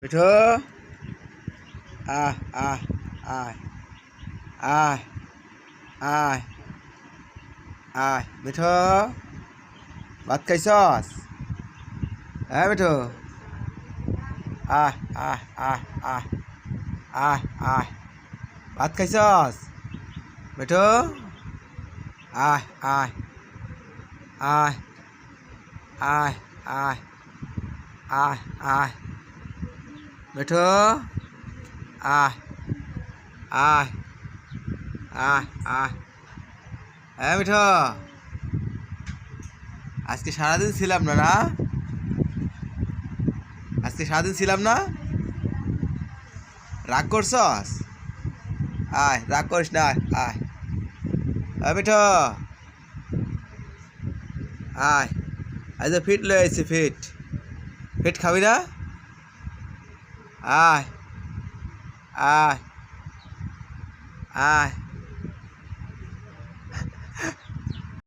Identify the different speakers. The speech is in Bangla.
Speaker 1: মিঠু আয় আয় আয় আয় আয় আয় মিঠু ভাত খাইছস? হ্যাঁ মিঠু আয় আয় আয় আয় আয় আয় ভাত খাইছস মিঠু? আয় আয় আয় আয় আয় আয় আয় মিঠু আয় আয় আয় আয় হ্যাঁ মিঠু আজকে সারাদিন ছিলাম না না আজকে সারাদিন ছিলাম না রাগ করছস? আয় রাগ করিস না আয় আয় হ্যাঁ মিঠু আয় আজ ফিট লয়ে আইছি ফিট ফিট খাবি না? আয় আয় আয়